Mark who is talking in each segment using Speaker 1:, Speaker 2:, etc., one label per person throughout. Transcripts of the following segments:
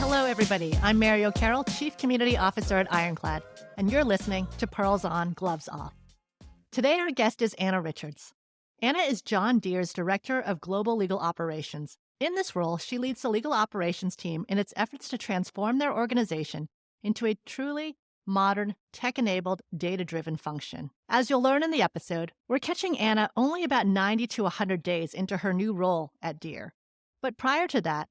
Speaker 1: Hello, everybody. I'm Mary O'Carroll, Chief Community Officer at Ironclad, and you're listening to Pearls On, Gloves Off. Today, our guest is Anna Richards. Anna is John Deere's Director of Global Legal Operations. In this role, she leads the legal operations team in its efforts to transform their organization into a truly modern, tech-enabled, data-driven function. As you'll learn in the episode, we're catching Anna only about 90 to 100 days into her new role at Deere. But prior to that,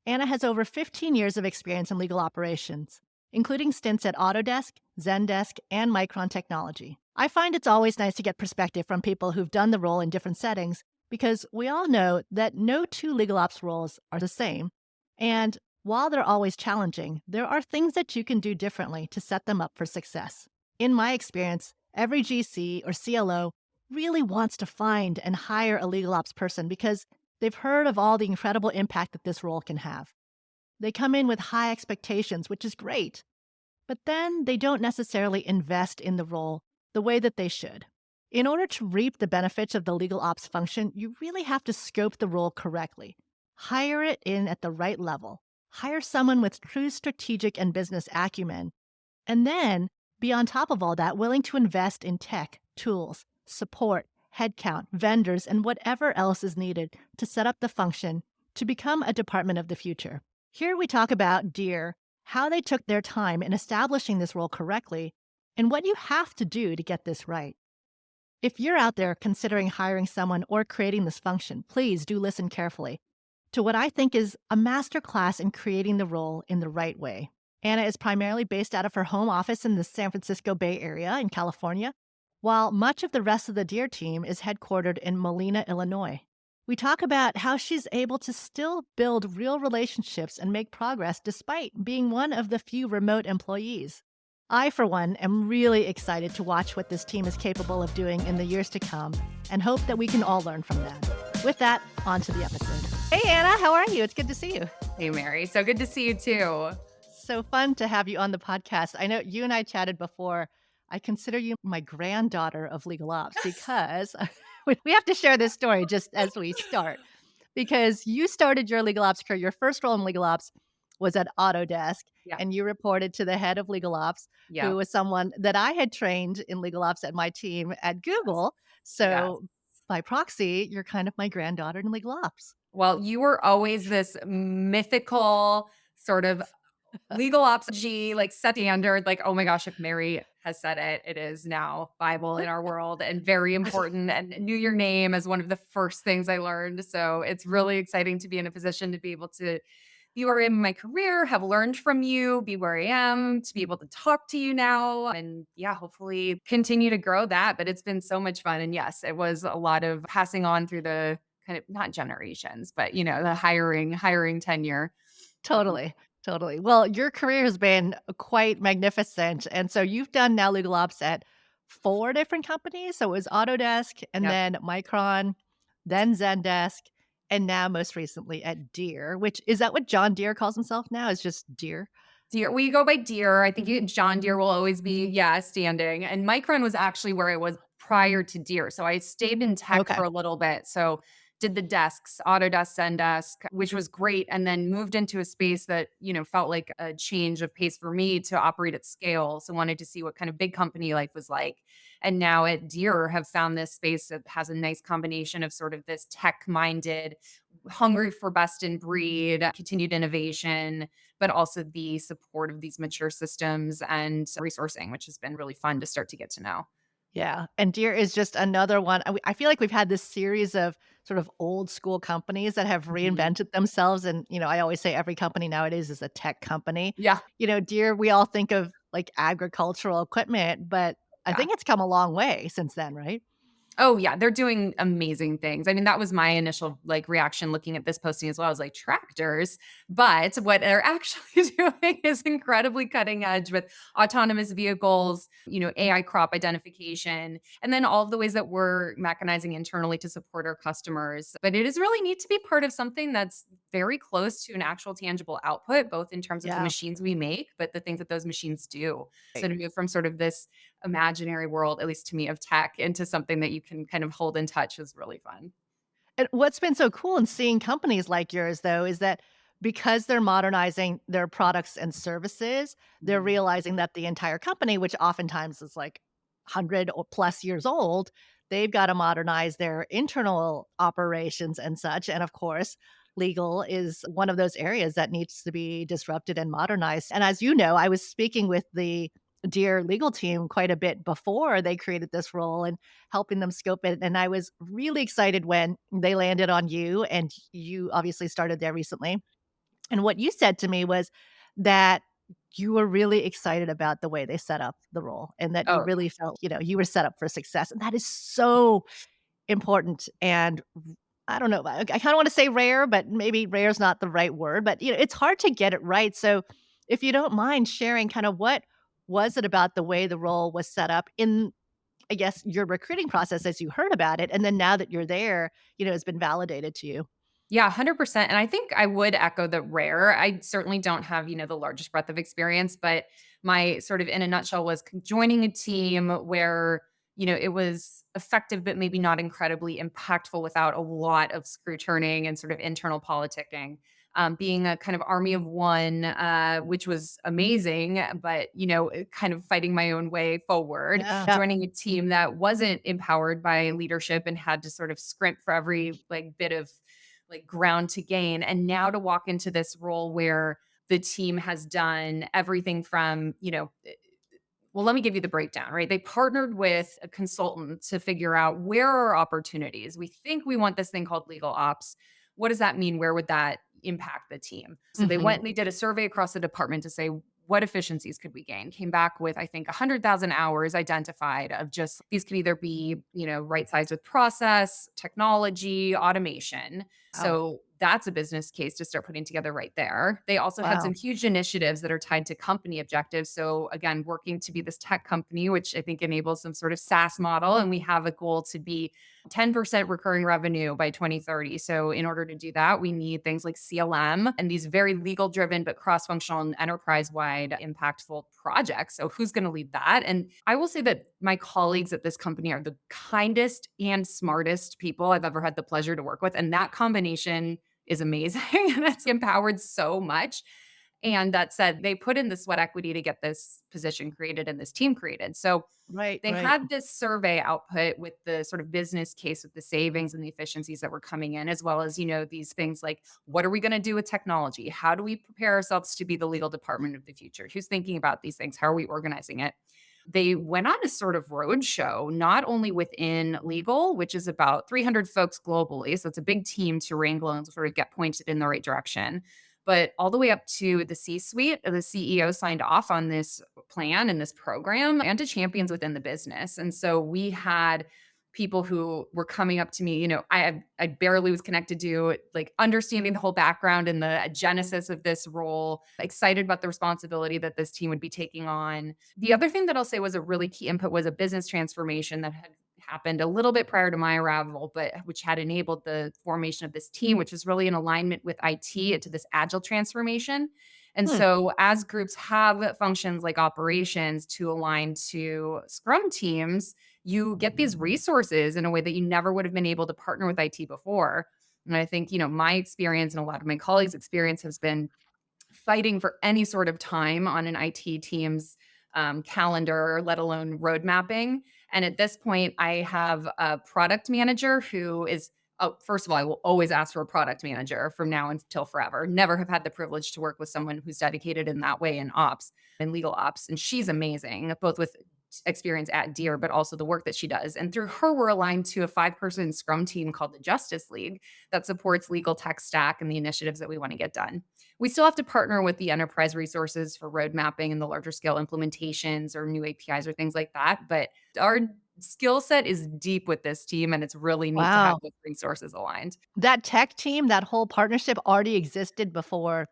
Speaker 1: Anna has over 15 years of experience in legal operations, including stints at Autodesk, Zendesk, and Micron Technology. I find it's always nice to get perspective from people who've done the role in different settings because we all know that no two legal ops roles are the same. And while they're always challenging, there are things that you can do differently to set them up for success. In my experience, every GC or CLO really wants to find and hire a legal ops person because they've heard of all the incredible impact that this role can have. They come in with high expectations, which is great, but then they don't necessarily invest in the role the way that they should. In order to reap the benefits of the legal ops function, you really have to scope the role correctly. Hire it in at the right level. Hire someone with true strategic and business acumen. And then be on top of all that willing to invest in tech, tools, support, headcount, vendors, and whatever else is needed to set up the function to become a department of the future. Here we talk about Deere, how they took their time in establishing this role correctly, and what you have to do to get this right. If you're out there considering hiring someone or creating this function, please do listen carefully to what I think is a masterclass in creating the role in the right way. Anna is primarily based out of her home office in the San Francisco Bay Area in California, while much of the rest of the Deere team is headquartered in Molina, Illinois. We talk about how she's able to still build real relationships and make progress despite being one of the few remote employees. I, for one, am really excited to watch what this team is capable of doing in the years to come and hope that we can all learn from that. With that, on to the episode. Hey, Anna, how are you? It's good to see you.
Speaker 2: Hey, Mary. So good to see you too.
Speaker 1: So fun to have you on the podcast. I know you and I chatted before. I consider you my granddaughter of legal ops because we have to share this story just as we start. Because you started your legal ops career, your first role in legal ops was at Autodesk,
Speaker 2: Yeah.
Speaker 1: and you reported to the head of legal ops,
Speaker 2: Yeah.
Speaker 1: who was someone that I had trained in legal ops at my team at Google.
Speaker 2: Yes.
Speaker 1: So by proxy, you're kind of my granddaughter in legal ops.
Speaker 2: Well, you were always this mythical sort of legal ops G, like set standard. Like, oh my gosh, if Mary has said it, it is now Bible in our world and very important. And knew your name as one of the first things I learned. So it's really exciting to be in a position to be able to be where I am in my career, have learned from you, be where I am, to be able to talk to you now. And yeah, hopefully continue to grow that. But it's been so much fun. And yes, it was a lot of passing on through the kind of not generations, but the hiring tenure. Um,
Speaker 1: Totally. Totally. Well, your career has been quite magnificent. And so you've done now legal ops at 4 different companies. So it was Autodesk and
Speaker 2: yep.
Speaker 1: then Micron, then Zendesk, and now most recently at Deere, which is that what John Deere calls himself now? Is just Deere?
Speaker 2: Deere. We go by Deere. I think John Deere will always be, standing. And Micron was actually where I was prior to Deere. So I stayed in tech
Speaker 1: Okay.
Speaker 2: for a little bit. So did the desks, Autodesk, Zendesk, which was great. And then moved into a space that, felt like a change of pace for me to operate at scale. So wanted to see what kind of big company life was like. And now at Deere have found this space that has a nice combination of sort of this tech minded, hungry for best in breed, continued innovation, but also the support of these mature systems and resourcing, which has been really fun to start to get to know.
Speaker 1: Yeah. And Deere is just another one. I feel like we've had this series of sort of old school companies that have
Speaker 2: Mhm.
Speaker 1: reinvented themselves. And, I always say every company nowadays is a tech company.
Speaker 2: Yeah.
Speaker 1: Deere, we all think of like agricultural equipment, but I
Speaker 2: Yeah.
Speaker 1: think it's come a long way since then, right?
Speaker 2: Oh, yeah, they're doing amazing things. I mean, that was my initial, reaction looking at this posting as well. I was like, "Tractors?" But what they're actually doing is incredibly cutting edge with autonomous vehicles, AI crop identification, and then all of the ways that we're mechanizing internally to support our customers. But it is really neat to be part of something that's very close to an actual tangible output, both in terms of the
Speaker 1: Yeah.
Speaker 2: machines we make, but the things that those machines do. So
Speaker 1: Right.
Speaker 2: to move from sort of this imaginary world, at least to me, of tech into something that you can kind of hold in touch is really fun.
Speaker 1: And what's been so cool in seeing companies like yours, though, is that because they're modernizing their products and services, they're
Speaker 2: Mhm.
Speaker 1: realizing that the entire company, which oftentimes is like 100 or plus years old, they've got to modernize their internal operations and such. And of course, legal is one of those areas that needs to be disrupted and modernized. And as you know, I was speaking with the Deere legal team quite a bit before they created this role and helping them scope it. And I was really excited when they landed on you, and you obviously started there recently. And what you said to me was that you were really excited about the way they set up the role and that you
Speaker 2: Oh,
Speaker 1: really felt, you were set up for success. And that is so important. And I don't know, I kind of want to say rare, but maybe rare is not the right word, but it's hard to get it right. So if you don't mind sharing kind of what was it about the way the role was set up in, I guess, your recruiting process as you heard about it, and then now that you're there, it's been validated to you.
Speaker 2: yeah, 100%. And I think I would echo the rare. I certainly don't have, the largest breadth of experience, but my sort of in a nutshell was joining a team where, it was effective, but maybe not incredibly impactful without a lot of screw turning and sort of internal politicking. Being a kind of army of one, which was amazing, but, kind of fighting my own way forward,
Speaker 1: Yeah.
Speaker 2: joining a team that wasn't empowered by leadership and had to sort of scrimp for every like bit of like ground to gain. And now to walk into this role where the team has done everything from, well, let me give you the breakdown, right? They partnered with a consultant to figure out where are opportunities. We think we want this thing called legal ops. What does that mean? Where would that impact the team? So they went
Speaker 1: Mhm.
Speaker 2: and they did a survey across the department to say, what efficiencies could we gain? Came back with, I think, 100,000 hours identified of just these could either be, right sized with process, technology, automation.
Speaker 1: Wow.
Speaker 2: So that's a business case to start putting together right there. They also had
Speaker 1: Wow.
Speaker 2: some huge initiatives that are tied to company objectives. So again, working to be this tech company, which I think enables some sort of SaaS model. And we have a goal to be 10% recurring revenue by 2030. So in order to do that, we need things like CLM and these very legal driven, but cross functional and enterprise wide impactful projects. So who's going to lead that? And I will say that my colleagues at this company are the kindest and smartest people I've ever had the pleasure to work with. And that combination is amazing and it's empowered so much. And that said, they put in the sweat equity to get this position created and this team created. So
Speaker 1: Right,
Speaker 2: they
Speaker 1: right.
Speaker 2: had this survey output with the sort of business case with the savings and the efficiencies that were coming in, as well as, these things like what are we going to do with technology? How do we prepare ourselves to be the legal department of the future? Who's thinking about these things? How are we organizing it? They went on a sort of roadshow, not only within legal, which is about 300 folks globally. So it's a big team to wrangle and sort of get pointed in the right direction, but all the way up to the C suite. The CEO signed off on this plan and this program and to champions within the business. And so we had people who were coming up to me, I barely was connected to, like understanding the whole background and the genesis of this role, excited about the responsibility that this team would be taking on. The other thing that I'll say was a really key input was a business transformation that had happened a little bit prior to my arrival, but which had enabled the formation of this team, which is really in alignment with IT into this agile transformation. And
Speaker 1: Hmm.
Speaker 2: so, as groups have functions like operations to align to Scrum teams, you get these resources in a way that you never would have been able to partner with IT before. And I think, my experience and a lot of my colleagues' experience has been fighting for any sort of time on an IT team's calendar, let alone road mapping. And at this point, I have a product manager who is, oh, first of all, I will always ask for a product manager from now until forever. Never have had the privilege to work with someone who's dedicated in that way in ops and legal ops. And she's amazing, both with experience at Deere, but also the work that she does. And through her, we're aligned to a 5-person Scrum team called the Justice League that supports legal tech stack and the initiatives that we want to get done. We still have to partner with the enterprise resources for road mapping and the larger scale implementations or new APIs or things like that. But our skill set is deep with this team, and it's really neat to have
Speaker 1: Wow.
Speaker 2: those resources aligned.
Speaker 1: That tech team, that whole partnership already existed before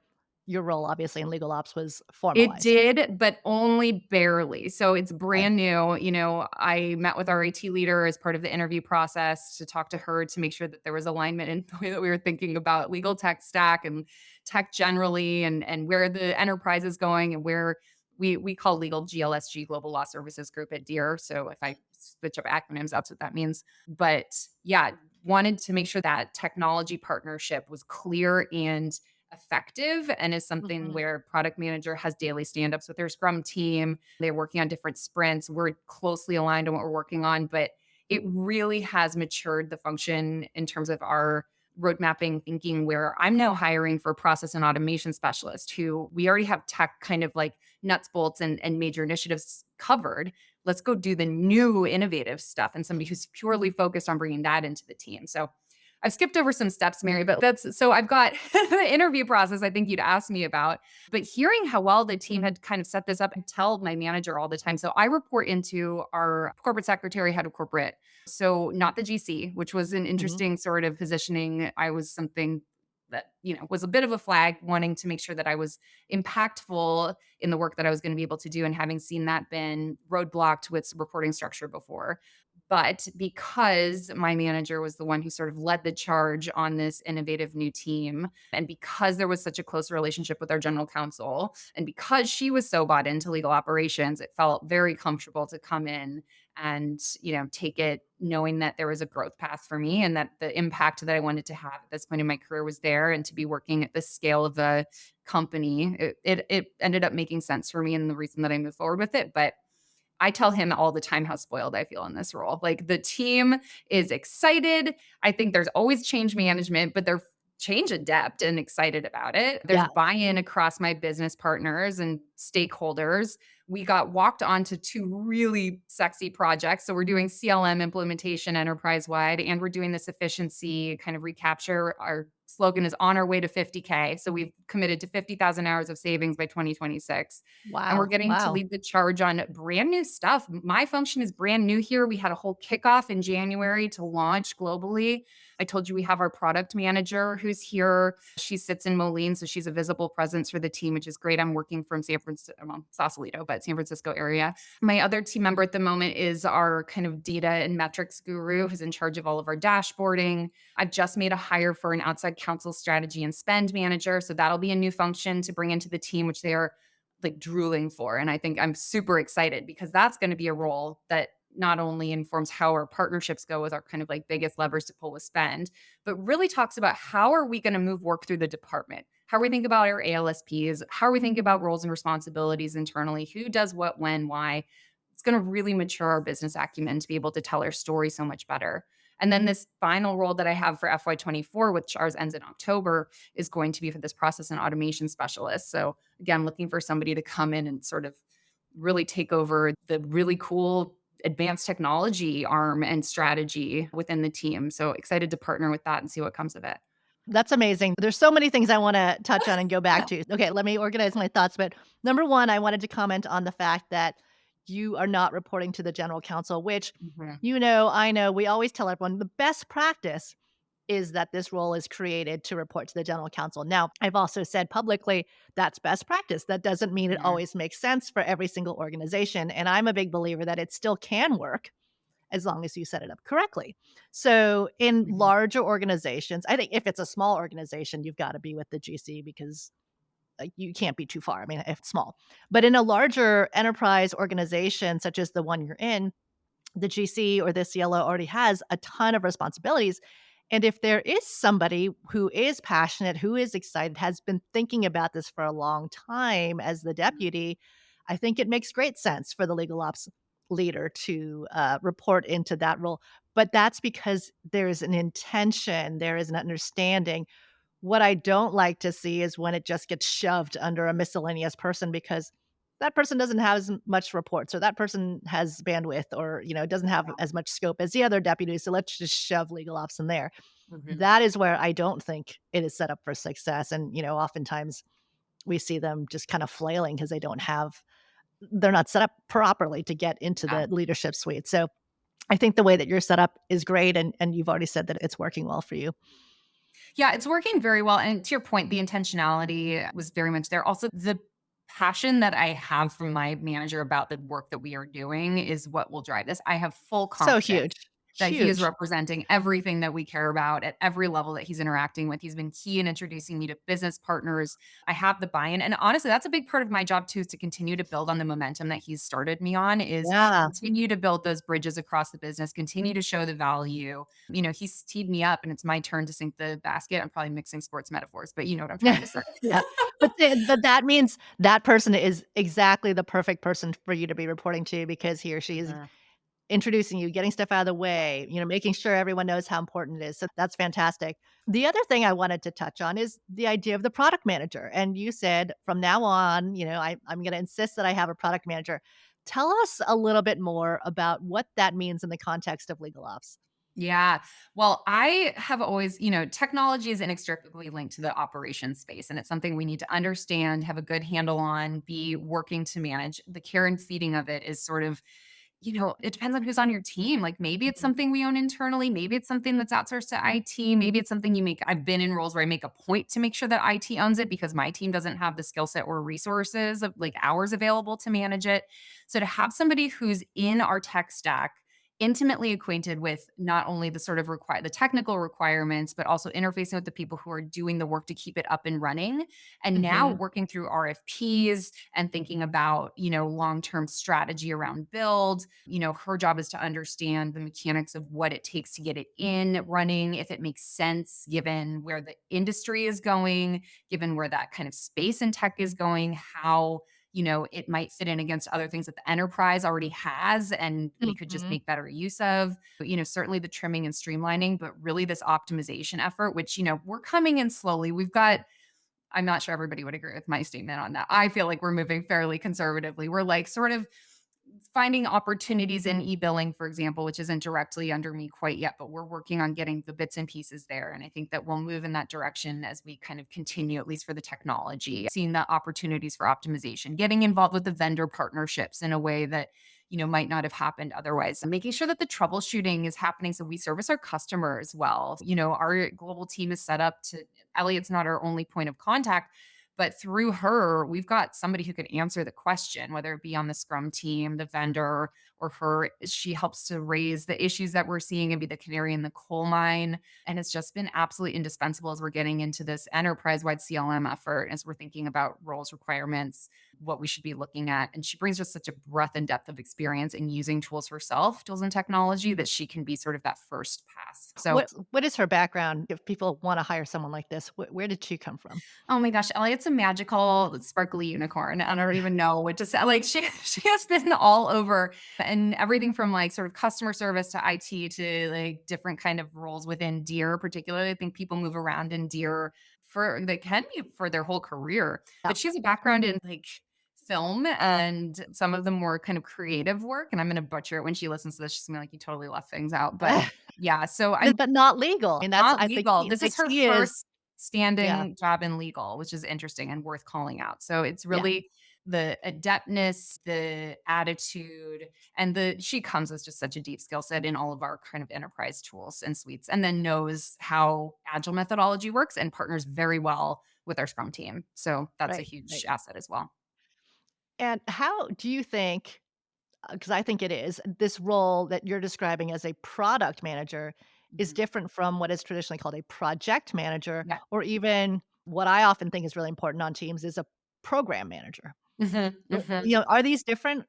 Speaker 1: your role, obviously, in legal ops was
Speaker 2: It
Speaker 1: formalized.
Speaker 2: did, but only barely. So it's
Speaker 1: Okay.
Speaker 2: brand new. I met with our IT leader as part of the interview process to talk to her to make sure that there was alignment in the way that we were thinking about legal tech stack and tech generally and where the enterprise is going and where we call legal GLSG, Global Law Services Group at Deere. So if I switch up acronyms, that's what that means. But yeah, wanted to make sure that technology partnership was clear and effective and is something
Speaker 1: Mhm.
Speaker 2: where product manager has daily stand-ups with their scrum team. They're working on different sprints. We're closely aligned on what we're working on, but it really has matured the function in terms of our road mapping thinking where I'm now hiring for a process and automation specialist who we already have tech kind of like nuts, bolts, and major initiatives covered. Let's go do the new innovative stuff and somebody who's purely focused on bringing that into the team. So I've skipped over some steps, Mary, but that's so I've got the interview process I think you'd asked me about. But hearing how well the team had kind of set this up, I tell my manager all the time. So I report into our corporate secretary, head of corporate. So not the GC, which was an
Speaker 1: Mhm.
Speaker 2: interesting sort of positioning. I was something that, was a bit of a flag, wanting to make sure that I was impactful in the work that I was going to be able to do, and having seen that been roadblocked with reporting structure before. But because my manager was the one who sort of led the charge on this innovative new team, and because there was such a close relationship with our general counsel, and because she was so bought into legal operations, it felt very comfortable to come in and, take it knowing that there was a growth path for me and that the impact that I wanted to have at this point in my career was there, and to be working at the scale of the company. It ended up making sense for me and the reason that I moved forward with it. But I tell him all the time how spoiled I feel in this role. Like, the team is excited. I think there's always change management, but they're change adept and excited about it. There's
Speaker 1: Yeah.
Speaker 2: buy-in across my business partners and stakeholders. We got walked onto two really sexy projects. So we're doing CLM implementation enterprise-wide, and we're doing this efficiency kind of recapture. Our slogan is on our way to 50K. So we've committed to 50,000 hours of savings by 2026, and we're
Speaker 1: Wow.
Speaker 2: getting to
Speaker 1: Wow.
Speaker 2: lead the charge on brand new stuff. My function is brand new here. We had a whole kickoff in January to launch globally. I told you we have our product manager who's here. She sits in Moline, so she's a visible presence for the team, which is great. I'm working from San Francisco, well, Sausalito, but San Francisco area. My other team member at the moment is our kind of data and metrics guru who's in charge of all of our dashboarding. I've just made a hire for an outside counsel strategy and spend manager. So that'll be a new function to bring into the team, which they are like drooling for. And I think I'm super excited because that's going to be a role that not only informs how our partnerships go with our kind of like biggest levers to pull with spend, but really talks about how are we going to move work through the department? How are we thinking about our ALSPs? How are we thinking about roles and responsibilities internally? Who does what, when, why? It's going to really mature our business acumen to be able to tell our story so much better. And then this final role that I have for FY24, which ours ends in October, is going to be for this process and automation specialist. So again, looking for somebody to come in and sort of really take over the really cool advanced technology arm and strategy within the team. So excited to partner with that and see what comes of it.
Speaker 1: That's amazing. There's so many things I wanna touch on and go back to. Okay, let me organize my thoughts, but number 1, I wanted to comment on the fact that you are not reporting to the general counsel, which,
Speaker 2: Mhm.
Speaker 1: I know, we always tell everyone the best practice is that this role is created to report to the general counsel. Now, I've also said publicly that's best practice. That doesn't mean it
Speaker 2: Mhm.
Speaker 1: always makes sense for every single organization, and I'm a big believer that it still can work as long as you set it up correctly. So, in
Speaker 2: Mhm.
Speaker 1: larger organizations, I think if it's a small organization, you've gotta be with the GC because, like, you can't be too far, I mean, if it's small. But in a larger enterprise organization such as the one you're in, the GC or the CLO already has a ton of responsibilities. And if there is somebody who is passionate, who is excited, has been thinking about this for a long time as the deputy, I think it makes great sense for the legal ops leader to report into that role. But that's because there's an intention, there is an understanding. What I don't like to see is when it just gets shoved under a miscellaneous person because that person doesn't have as much reports or that person has bandwidth or, doesn't have
Speaker 2: Yeah.
Speaker 1: as much scope as the other deputies. So let's just shove legal ops in there.
Speaker 2: Mhm.
Speaker 1: That is where I don't think it is set up for success. And, oftentimes we see them just kind of flailing because they're not set up properly to get into
Speaker 2: Yeah.
Speaker 1: the leadership suite. So I think the way that you're set up is great. And you've already said that it's working well for you.
Speaker 2: Yeah, it's working very well. And to your point, the intentionality was very much there. Also, the passion that I have from my manager about the work that we are doing is what will drive this. I have full
Speaker 1: So
Speaker 2: confidence
Speaker 1: huge.
Speaker 2: that he is
Speaker 1: Huge.
Speaker 2: representing everything that we care about at every level that he's interacting with. He's been key in introducing me to business partners. I have the buy-in. And honestly, that's a big part of my job too, is to continue to build on the momentum that he's started me on, is
Speaker 1: Yeah.
Speaker 2: continue to build those bridges across the business, continue to show the value. He's teed me up and it's my turn to sink the basket. I'm probably mixing sports metaphors, but you know what I'm
Speaker 1: Yeah.
Speaker 2: trying to say.
Speaker 1: Yeah. But that means that person is exactly the perfect person for you to be reporting to because he or she is
Speaker 2: Mhm.
Speaker 1: introducing you, getting stuff out of the way, making sure everyone knows how important it is. So that's fantastic. The other thing I wanted to touch on is the idea of the product manager. And you said from now on, I'm going to insist that I have a product manager. Tell us a little bit more about what that means in the context of legal ops.
Speaker 2: Yeah. Well, I have always, technology is inextricably linked to the operations space, and it's something we need to understand, have a good handle on, be working to manage. The care and feeding of it is sort of, it depends on who's on your team. Like maybe it's
Speaker 1: Mhm,
Speaker 2: something we own internally. Maybe it's something that's outsourced to IT. Maybe it's something I've been in roles where I make a point to make sure that IT owns it because my team doesn't have the skill set or resources of like hours available to manage it. So to have somebody who's in our tech stack, intimately acquainted with not only the sort of the technical requirements, but also interfacing with the people who are doing the work to keep it up and running. And now
Speaker 1: mhm,
Speaker 2: working through RFPs and thinking about, long-term strategy around build. Her job is to understand the mechanics of what it takes to get it in running, if it makes sense given where the industry is going, given where that kind of space and tech is going, how it might fit in against other things that the enterprise already has and we could just
Speaker 1: mhm.
Speaker 2: make better use of. But, certainly the trimming and streamlining, but really this optimization effort, which, we're coming in slowly. I'm not sure everybody would agree with my statement on that. I feel like we're moving fairly conservatively. We're like sort of finding opportunities in e-billing, for example, which isn't directly under me quite yet, but we're working on getting the bits and pieces there. And I think that we'll move in that direction as we kind of continue, at least for the technology, seeing the opportunities for optimization, getting involved with the vendor partnerships in a way that, might not have happened otherwise. And making sure that the troubleshooting is happening so we service our customers well. Our global team is set up to, Elliot's not our only point of contact, but through her, we've got somebody who could answer the question, whether it be on the Scrum team, the vendor, or her. She helps to raise the issues that we're seeing and be the canary in the coal mine. And it's just been absolutely indispensable as we're getting into this enterprise wide CLM effort, as we're thinking about roles, requirements, what we should be looking at. And she brings just such a breadth and depth of experience in using tools herself, tools and technology, that she can be sort of that first pass. So
Speaker 1: What is her background if people wanna hire someone like this? Where did she come from?
Speaker 2: oh my gosh, Elliot's a magical, sparkly unicorn. I don't even know what to say. Like she has been all over and everything from like sort of customer service to IT to like different kind of roles within Deere, particularly. I think people move around in Deere they can be for their whole career.
Speaker 1: Yeah.
Speaker 2: But she has a background in like film and some of the more kind of creative work. And I'm gonna butcher it when she listens to this. She's gonna be like, you totally left things out. But yeah, so I'm
Speaker 1: But not legal. I mean, that's
Speaker 2: not legal. This
Speaker 1: the
Speaker 2: is her
Speaker 1: key
Speaker 2: first
Speaker 1: is yeah,
Speaker 2: standing job in legal, which is interesting and worth calling out. So it's
Speaker 1: yeah,
Speaker 2: really the adeptness, the attitude, and she comes with just such a deep skill set in all of our kind of enterprise tools and suites, and then knows how agile methodology works and partners very well with our Scrum team. So that's a
Speaker 1: right, right.
Speaker 2: huge asset as well.
Speaker 1: And how do you think, because I think it is, this role that you're describing as a product manager is
Speaker 2: Mhm.
Speaker 1: different from what is traditionally called a project manager,
Speaker 2: Yeah.
Speaker 1: or even what I often think is really important on teams is a program manager.
Speaker 2: Mhm, mhm.
Speaker 1: Are these different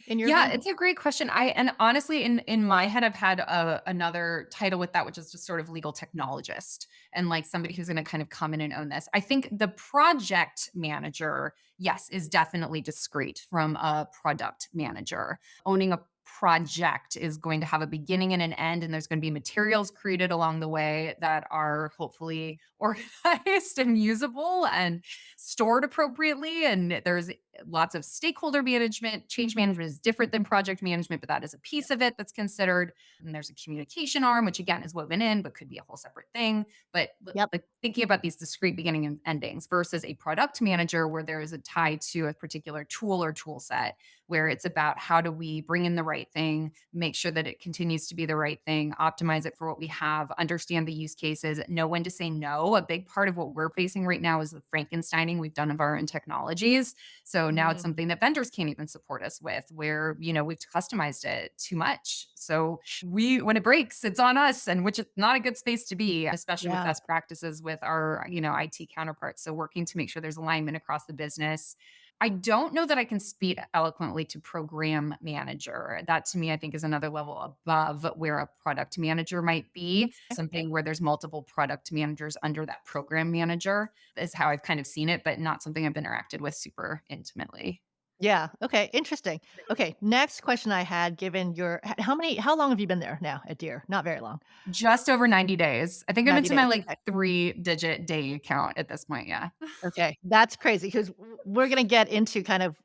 Speaker 1: in your
Speaker 2: Yeah,
Speaker 1: view?
Speaker 2: it's a great question. And honestly, in my head, I've had another title with that, which is just sort of legal technologist and like somebody who's going to kind of come in and own this. I think the project manager, yes, is definitely discrete from a product manager. Owning a project is going to have a beginning and an end, and there's going to be materials created along the way that are hopefully organized and usable and stored appropriately. And there's lots of stakeholder management. Change management is different than project management, but that is a piece of it that's considered. And there's a communication arm, which again is woven in, but could be a whole separate thing. But
Speaker 1: Yep.
Speaker 2: like thinking about these discrete beginning and endings versus a product manager where there is a tie to a particular tool or tool set, where it's about how do we bring in the right thing, make sure that it continues to be the right thing, optimize it for what we have, understand the use cases, know when to say no. A big part of what we're facing right now is the Frankensteining we've done of our own technologies. So So now it's
Speaker 1: Mm,
Speaker 2: something that vendors can't even support us with, where, we've customized it too much. So when it breaks, it's on us, and which is not a good space to be, especially with
Speaker 1: yeah.
Speaker 2: best practices with our, IT counterparts. So working to make sure there's alignment across the business. I don't know that I can speak eloquently to program manager. That to me, I think is another level above where a product manager might be. Something where there's multiple product managers under that program manager is how I've kind of seen it, but not something I've interacted with super intimately.
Speaker 1: Yeah. Okay. Interesting. Okay. Next question I had, given how long have you been there now at Deere? Not very long.
Speaker 2: Just over 90 days. I think I'm
Speaker 1: 90
Speaker 2: into my,
Speaker 1: days.
Speaker 2: like,
Speaker 1: Okay.
Speaker 2: 3-digit day count at this point, yeah.
Speaker 1: Okay. That's crazy because we're going to get into kind of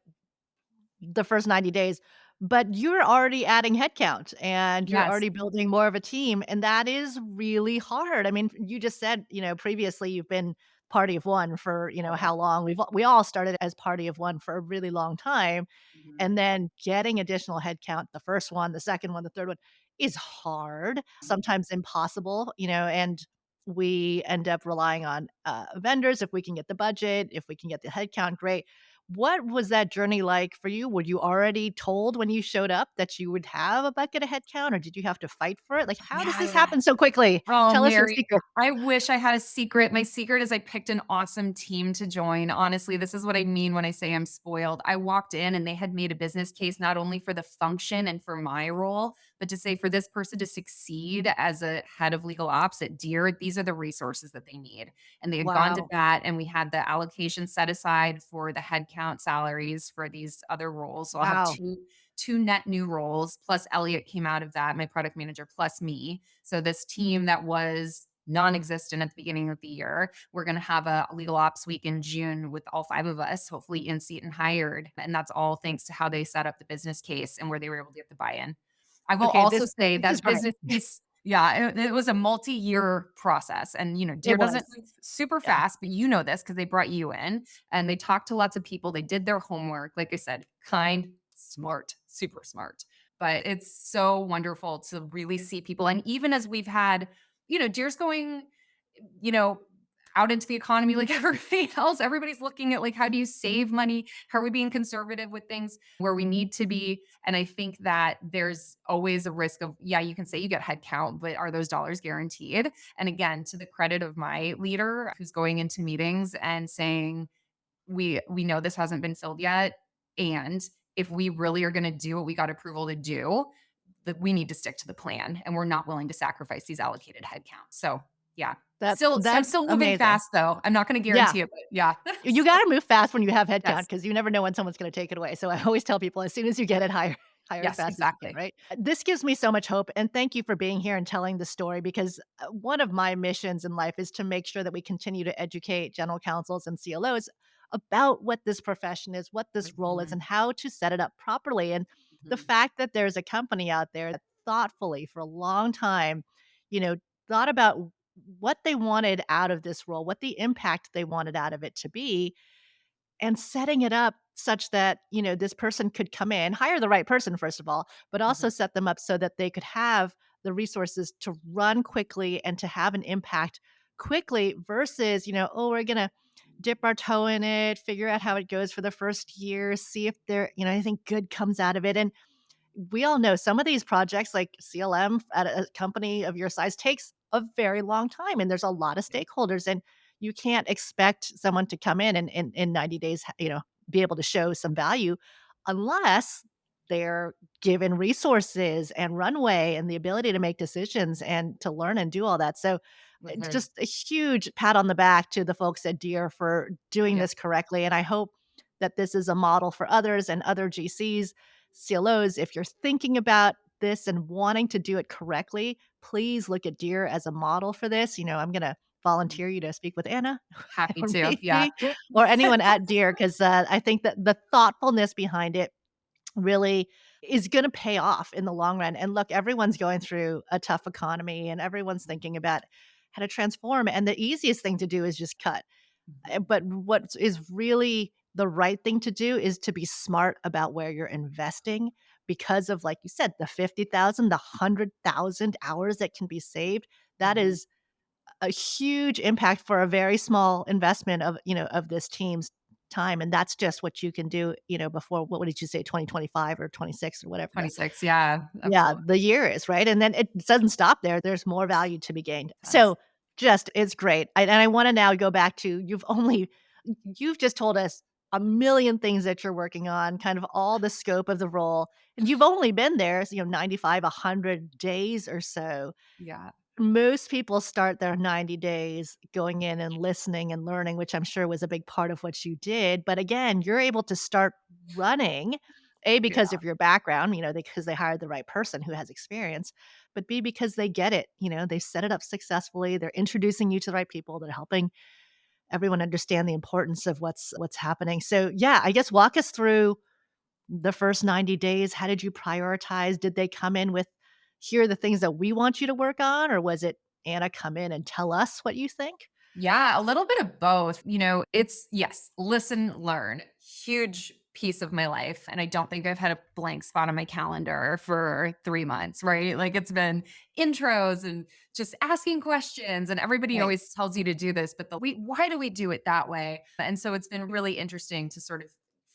Speaker 1: the first 90 days, but you're already adding headcount and you're
Speaker 2: Yes.
Speaker 1: already building more of a team. And that is really hard. I mean, you just said, previously you've been party of one for,
Speaker 2: Oh,
Speaker 1: how long we all started as party of one for a really long time.
Speaker 2: mhm.
Speaker 1: And then getting additional headcount, the first one, the second one, the third one is hard, sometimes impossible, and we end up relying on vendors if we can get the budget, if we can get the headcount, great. What was that journey like for you? Were you already told when you showed up that you would have a bucket of headcount, or did you have to fight for it? Like, how does this
Speaker 2: Yeah.
Speaker 1: happen so quickly?
Speaker 2: Oh,
Speaker 1: Tell us your
Speaker 2: Mary,
Speaker 1: secret.
Speaker 2: I wish I had a secret. My secret is I picked an awesome team to join. Honestly, this is what I mean when I say I'm spoiled. I walked in and they had made a business case not only for the function and for my role, but to say for this person to succeed as a head of legal ops at Deere, these are the resources that they need. And they had gone to
Speaker 1: Wow.
Speaker 2: bat, and we had the allocation set aside for the headcount salaries for these other roles. So I'll have
Speaker 1: Wow.
Speaker 2: two net new roles, plus Elliot came out of that, my product manager, plus me. So this team that was non-existent at the beginning of the year, we're going to have a legal ops week in June with all five of us, hopefully in seat and hired. And that's all thanks to how they set up the business case and where they were able to get the buy-in. I will
Speaker 1: Okay,
Speaker 2: also
Speaker 1: this
Speaker 2: say
Speaker 1: this is
Speaker 2: that
Speaker 1: great.
Speaker 2: business case, yeah, it was a multi-year process. And
Speaker 1: It
Speaker 2: Deere doesn't
Speaker 1: was.
Speaker 2: move super
Speaker 1: Yeah.
Speaker 2: fast, but you know this because they brought you in and they talked to lots of people. They did their homework. Like I said, kind, smart, super smart. But it's so wonderful to really see people. And even as we've had, Deere's going, you know, out into the economy like everybody else. Everybody's looking at like, how do you save money? How are we being conservative with things where we need to be? And I think that there's always a risk of, yeah, you can say you get head count, but are those dollars guaranteed? And again, to the credit of my leader who's going into meetings and saying, we know this hasn't been filled yet. And if we really are going to do what we got approval to do, that we need to stick to the plan and we're not willing to sacrifice these allocated headcounts. So yeah. I'm
Speaker 1: That's
Speaker 2: still moving
Speaker 1: amazing.
Speaker 2: fast though. I'm not going to
Speaker 1: Yeah.
Speaker 2: guarantee it, but yeah.
Speaker 1: You
Speaker 2: So,
Speaker 1: gotta move fast when you have headcount
Speaker 2: yes.
Speaker 1: because you never know when someone's gonna take it away. So I always tell people, as soon as you get it, hire as
Speaker 2: Yes,
Speaker 1: fast as you can,
Speaker 2: exactly.
Speaker 1: right? This gives me so much hope, and thank you for being here and telling the story because, one of my missions in life is to make sure that we continue to educate general counsels and CLOs about what this profession is, what this role is,
Speaker 2: Mhm,
Speaker 1: and how to set it up properly, and the
Speaker 2: mhm,
Speaker 1: fact that there's a company out there that thoughtfully, for a long time, you know, thought about what they wanted out of this role, what the impact they wanted out of it to be, and setting it up such that, this person could come in, hire the right person, first of all, but also
Speaker 2: mhm,
Speaker 1: set them up so that they could have the resources to run quickly and to have an impact quickly versus, oh, we're going to dip our toe in it, figure out how it goes for the first year, see if there, anything good comes out of it. And we all know some of these projects like CLM at a company of your size takes a very long time and there's a lot of stakeholders and you can't expect someone to come in and in 90 days, be able to show some value unless they're given resources and runway and the ability to make decisions and to learn and do all that. So it's
Speaker 2: mhm.
Speaker 1: just a huge pat on the back to the folks at Deere for doing
Speaker 2: Yep.
Speaker 1: this correctly. And I hope that this is a model for others and other GCs, CLOs. If you're thinking about this and wanting to do it correctly, please look at Deere as a model for this. I'm going to
Speaker 2: Mhm.
Speaker 1: volunteer you to speak with Anna
Speaker 2: Happy
Speaker 1: or
Speaker 2: to. Yeah.
Speaker 1: me or anyone at Deere because I think that the thoughtfulness behind it really is going to pay off in the long run. And look, everyone's going through a tough economy and everyone's thinking about how to transform. And the easiest thing to do is just cut.
Speaker 2: Mhm.
Speaker 1: But what is really the right thing to do is to be smart about where you're investing because of, like you said, the 50,000, the 100,000 hours that can be saved. That
Speaker 2: Mhm.
Speaker 1: is a huge impact for a very small investment of, of this team's time, and that's just what you can do, before what did you say, 2025 or 26 or whatever
Speaker 2: 26. Yeah,
Speaker 1: yeah,
Speaker 2: absolutely.
Speaker 1: the year is, right? And then it doesn't stop there. There's more value to be gained.
Speaker 2: Yes.
Speaker 1: So just it's great. And I want to now go back to you've just told us a million things that you're working on, kind of all the scope of the role. And you've only been there, 95, 100 days or so.
Speaker 2: Yeah.
Speaker 1: Most people start their 90 days going in and listening and learning, which I'm sure was a big part of what you did. But again, you're able to start running, A,
Speaker 2: Yeah.
Speaker 1: because of your background, because they hired the right person who has experience, but B, because they get it. They set it up successfully. They're introducing you to the right people. They're helping everyone understand the importance of what's happening. So yeah, I guess walk us through the first 90 days. How did you prioritize? Did they come in with, here are the things that we want you to work on? Or was it, Anna, come in and tell us what you think?
Speaker 2: Yeah, a little bit of both. It's yes, listen, learn. Huge piece of my life. And I don't think I've had a blank spot on my calendar for 3 months, right? Like it's been intros and just asking questions. And everybody
Speaker 1: Right.
Speaker 2: always tells you to do this, but why do we do it that way? And so it's been really interesting to sort of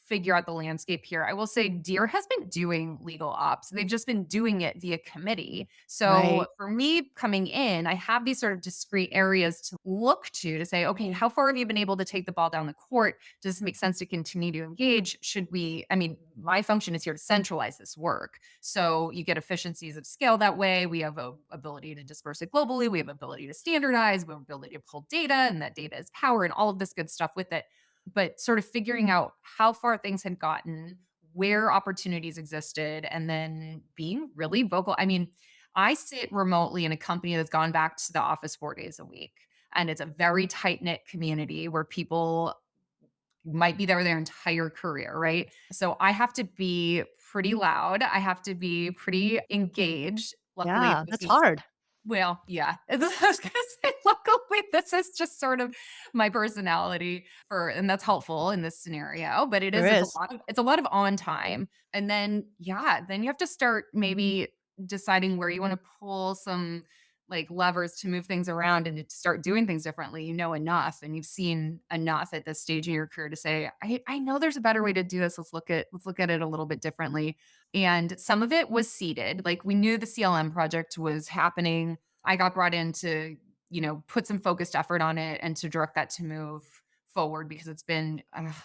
Speaker 2: figure out the landscape here. I will say Deere has been doing legal ops. They've just been doing it via committee. So
Speaker 1: Right.
Speaker 2: for me coming in, I have these sort of discrete areas to look to say, okay, how far have you been able to take the ball down the court? Does it make sense to continue to engage? My function is here to centralize this work. So you get efficiencies of scale that way. We have a ability to disperse it globally. We have ability to standardize. We have ability to pull data, and that data is power and all of this good stuff with it, but sort of figuring out how far things had gotten, where opportunities existed, and then being really vocal. I sit remotely in a company that's gone back to the office 4 days a week. And it's a very tight knit community where people might be there their entire career, right? So I have to be pretty loud. I have to be pretty engaged. Luckily,
Speaker 1: Yeah,
Speaker 2: this
Speaker 1: that's
Speaker 2: is
Speaker 1: hard.
Speaker 2: well, yeah. I was gonna say, luckily, this is just sort of my personality and that's helpful in this scenario. But
Speaker 1: There is.
Speaker 2: it's a lot of on time. And then then you have to start maybe deciding where you want to pull some like levers to move things around and to start doing things differently. You know enough and you've seen enough at this stage in your career to say, I know there's a better way to do this. Let's look at it a little bit differently. And some of it was seeded. Like we knew the CLM project was happening. I got brought in to, put some focused effort on it and to direct that to move forward because it's been,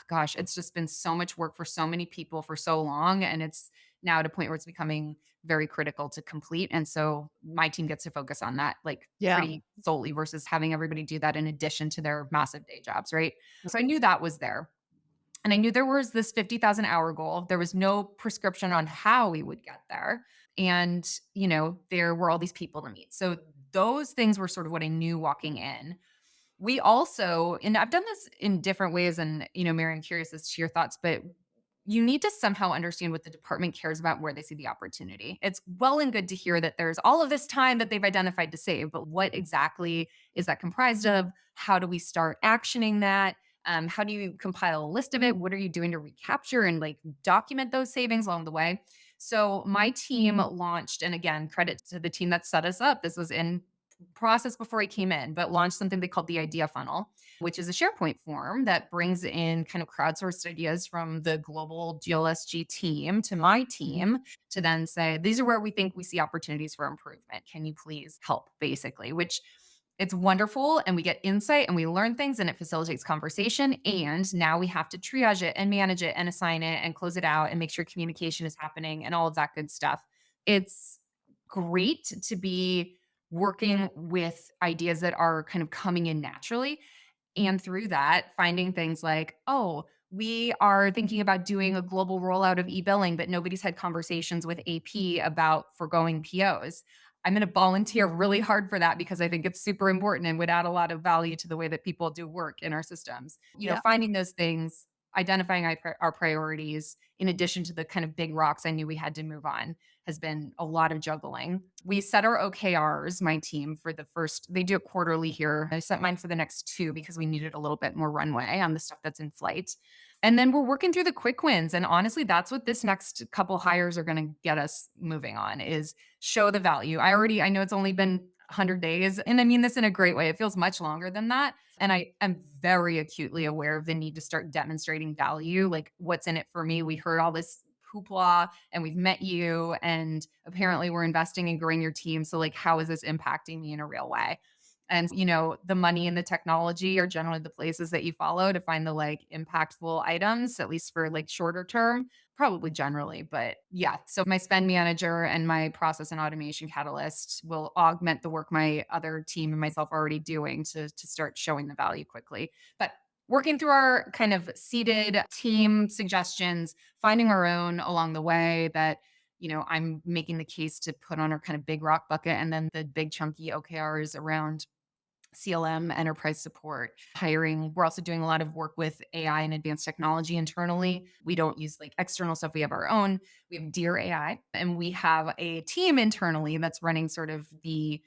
Speaker 2: gosh, it's just been so much work for so many people for so long. And it's now at a point where it's becoming very critical to complete. And so my team gets to focus on that like
Speaker 1: Yeah.
Speaker 2: pretty solely versus having everybody do that in addition to their massive day jobs. Right. So I knew that was there. And I knew there was this 50,000 hour goal. There was no prescription on how we would get there. And, there were all these people to meet. So those things were sort of what I knew walking in. We also, and I've done this in different ways, and, Mary, I'm curious as to your thoughts, but you need to somehow understand what the department cares about, where they see the opportunity. It's well and good to hear that there's all of this time that they've identified to save, but what exactly is that comprised of? How do we start actioning that? How do you compile a list of it? What are you doing to recapture and like document those savings along the way? So my team launched, and again, credit to the team that set us up. This was in process before I came in, but launched something they called the idea funnel, which is a SharePoint form that brings in kind of crowdsourced ideas from the global GLSG team to my
Speaker 1: Mhm.
Speaker 2: team to then say, these are where we think we see opportunities for improvement. Can you please help? Basically, which it's wonderful and we get insight and we learn things and it facilitates conversation. And now we have to triage it and manage it and assign it and close it out and make sure communication is happening and all of that good stuff. It's great to be working with ideas that are kind of coming in naturally. And through that, finding things like, oh, we are thinking about doing a global rollout of e-billing, but nobody's had conversations with AP about foregoing POs. I'm going to volunteer really hard for that because I think it's super important and would add a lot of value to the way that people do work in our systems.
Speaker 1: Yeah.
Speaker 2: Finding those things, identifying our priorities, in addition to the kind of big rocks I knew we had to move on, has been a lot of juggling. We set our OKRs, my team, for the first, they do it quarterly here. I set mine for the next two because we needed a little bit more runway on the stuff that's in flight. And then we're working through the quick wins. And honestly, that's what this next couple hires are going to get us moving on is show the value. I know it's only been 100 days. And I mean this in a great way. It feels much longer than that. And I am very acutely aware of the need to start demonstrating value. Like, what's in it for me? We heard all this hoopla and we've met you, and apparently we're investing in growing your team. So, like, how is this impacting me in a real way? And, the money and the technology are generally the places that you follow to find the like impactful items, at least for like shorter term, probably generally. But yeah, so my spend manager and my process and automation catalyst will augment the work my other team and myself are already doing to start showing the value quickly. But working through our kind of seeded team suggestions, finding our own along the way that I'm making the case to put on our kind of big rock bucket and then the big chunky OKRs around CLM, enterprise support, hiring. We're also doing a lot of work with AI and advanced technology internally. We don't use like external stuff. We have our own. We have Deere AI, and we have a team internally that's running sort of the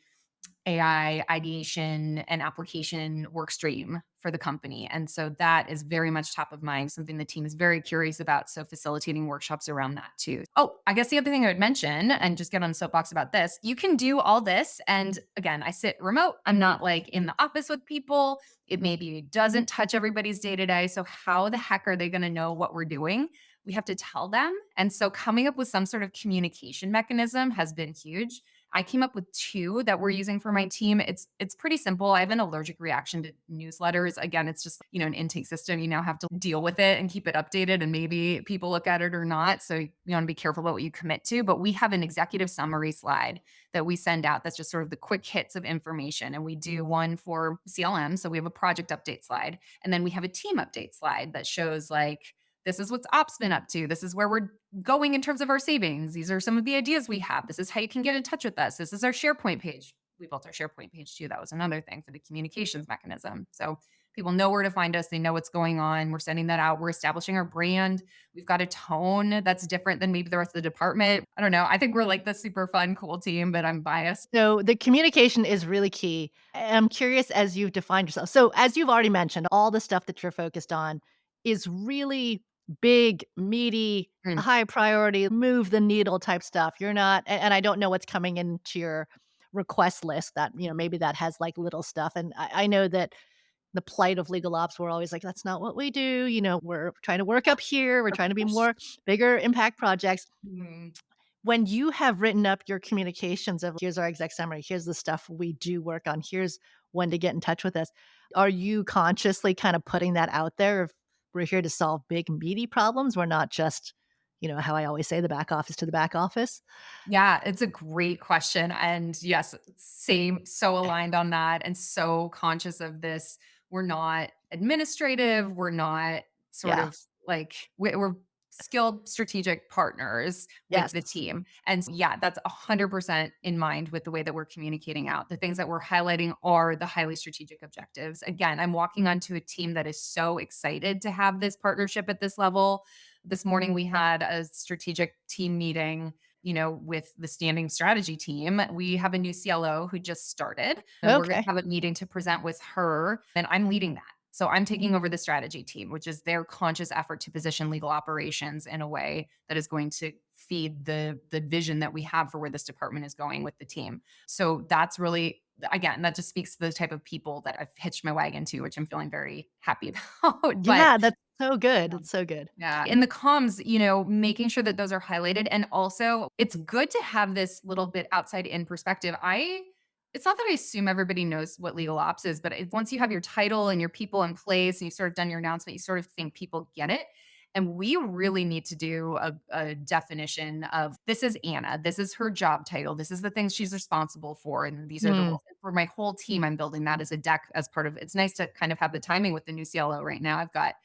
Speaker 2: AI ideation and application work stream for the company. And so that is very much top of mind, something the team is very curious about. So facilitating workshops around that too. Oh, I guess the other thing I would mention and just get on the soapbox about this, you can do all this. And again, I sit remote. I'm not like in the office with people. It maybe doesn't touch everybody's day to day. So how the heck are they going to know what we're doing? We have to tell them. And so coming up with some sort of communication mechanism has been huge. I came up with 2 that we're using for my team. It's pretty simple. I have an allergic reaction to newsletters. Again, it's just, an intake system. You now have to deal with it and keep it updated and maybe people look at it or not. So you want to be careful about what you commit to, but we have an executive summary slide that we send out that's just sort of the quick hits of information, and we do one for CLM, so we have a project update slide, and then we have a team update slide that shows like this is what's ops been up to. This is where we're going in terms of our savings. These are some of the ideas we have. This is how you can get in touch with us. This is our SharePoint page. We built our SharePoint page too. That was another thing for the communications mechanism. So people know where to find us. They know what's going on. We're sending that out. We're establishing our brand. We've got a tone that's different than maybe the rest of the department. I don't know. I think we're like the super fun, cool team, but I'm biased.
Speaker 1: So the communication is really key. I'm curious as you've defined yourself. So as you've already mentioned, all the stuff that you're focused on is really big, meaty,
Speaker 2: Mm,
Speaker 1: high priority, move the needle type stuff. You're not, and I don't know what's coming into your request list that, maybe that has like little stuff. And I know that the plight of legal ops, we're always like, that's not what we do. We're trying to work up here. We're
Speaker 2: of
Speaker 1: trying to be
Speaker 2: course.
Speaker 1: more bigger impact projects.
Speaker 2: Mm,
Speaker 1: When you have written up your communications of here's our exec summary, here's the stuff we do work on, here's when to get in touch with us, are you consciously kind of putting that out there of we're here to solve big meaty problems? We're not just, how I always say the back office to the back office.
Speaker 2: Yeah, it's a great question. And yes, same, so aligned on that and so conscious of this. We're not administrative. We're not sort of
Speaker 1: Yes.
Speaker 2: like we're skilled strategic partners with
Speaker 1: Yes.
Speaker 2: the team. And yeah, that's 100% in mind with the way that we're communicating out. The things that we're highlighting are the highly strategic objectives. Again, I'm walking onto a team that is so excited to have this partnership at this level. This morning we had a strategic team meeting, with the standing strategy team. We have a new CLO who just started, and we're going to
Speaker 1: Okay.
Speaker 2: have a meeting to present with her, and I'm leading that. So I'm taking over the strategy team, which is their conscious effort to position legal operations in a way that is going to feed the vision that we have for where this department is going with the team. So that's really, again, that just speaks to the type of people that I've hitched my wagon to, which I'm feeling very happy about. But
Speaker 1: Yeah, that's so good. It's so good.
Speaker 2: yeah. In the comms, making sure that those are highlighted. And also, it's good to have this little bit outside in perspective. It's not that I assume everybody knows what legal ops is, but once you have your title and your people in place and you've sort of done your announcement, you sort of think people get it. And we really need to do a definition of this is Anna, this is her job title, this is the things she's responsible for, and these are the
Speaker 1: Mm.
Speaker 2: roles. And for my whole team, I'm building that as a deck as part of it's nice to kind of have the timing with the new CLO right now. I've got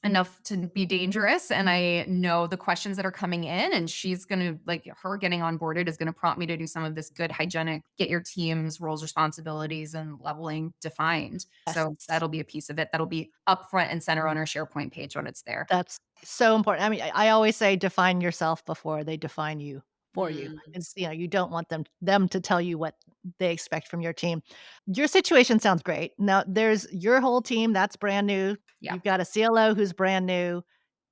Speaker 2: enough to be dangerous and I know the questions that are coming in and she's going to like her getting onboarded is going to prompt me to do some of this good hygienic get your team's roles responsibilities and leveling defined. So
Speaker 1: Yes.
Speaker 2: that'll be a piece of it that'll be up front and center on our SharePoint page when it's there.
Speaker 1: That's so important. I mean, I always say define yourself before they define you for you.
Speaker 2: Mm,
Speaker 1: It's, you don't want them to tell you what they expect from your team. Your situation sounds great. Now there's your whole team that's brand new.
Speaker 2: yeah.
Speaker 1: You've got a CLO who's brand new.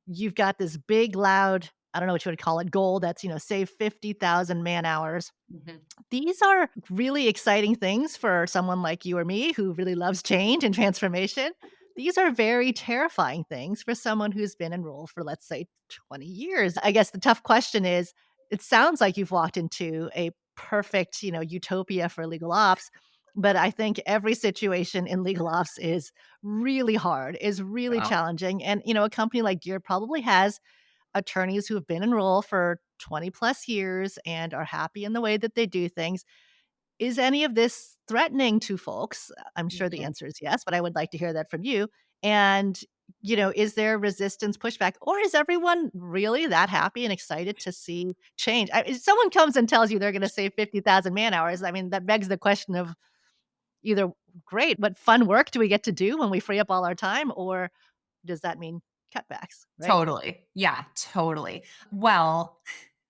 Speaker 1: You've got this big, loud I don't know what you would call it, goal that's, save 50,000 man hours.
Speaker 2: Mhm.
Speaker 1: These are really exciting things for someone like you or me who really loves change and transformation. These are very terrifying things for someone who's been in role for, let's say, 20 years. I guess the tough question is, it sounds like you've walked into a perfect, utopia for legal ops, but I think every situation in legal ops is really hard, is really
Speaker 2: Yeah.
Speaker 1: challenging. And, a company like Deere probably has attorneys who have been in role for 20 plus years and are happy in the way that they do things. Is any of this threatening to folks? I'm sure the
Speaker 2: Mhm.
Speaker 1: answer is yes, but I would like to hear that from you. And, is there resistance, pushback, or is everyone really that happy and excited to see change? If someone comes and tells you they're going to save 50,000 man hours, I mean, that begs the question of either, great, what fun work do we get to do when we free up all our time? Or does that mean cutbacks, right?
Speaker 2: Totally. Yeah, totally. Well,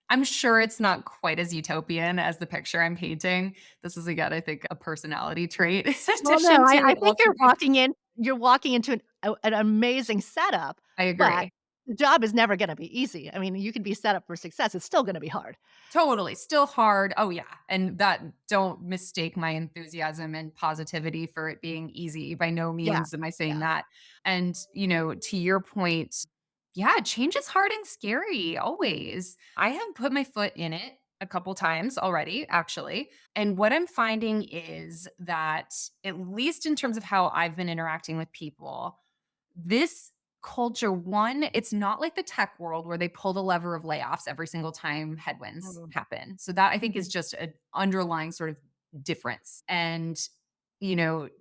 Speaker 2: I'm sure it's not quite as utopian as the picture I'm painting. This is again, I think, a personality trait in
Speaker 1: Well, no,
Speaker 2: addition to
Speaker 1: I
Speaker 2: it
Speaker 1: think
Speaker 2: also being
Speaker 1: you're walking into an amazing setup,
Speaker 2: I
Speaker 1: but
Speaker 2: agree.
Speaker 1: the job is never gonna be easy. I mean, you can be set up for success, it's still gonna be hard.
Speaker 2: Totally, still hard. Oh, yeah, and that don't mistake my enthusiasm and positivity for it being easy. By no
Speaker 1: Yeah,
Speaker 2: means am I saying
Speaker 1: yeah.
Speaker 2: that. And, to your point, yeah, change is hard and scary, always. I have put my foot in it a couple times already, actually, and what I'm finding is that, at least in terms of how I've been interacting with people, this culture, one, it's not like the tech world where they pull the lever of layoffs every single time headwinds
Speaker 1: Mm,
Speaker 2: happen. So that I think is
Speaker 1: mhm,
Speaker 2: just an underlying sort of difference. And,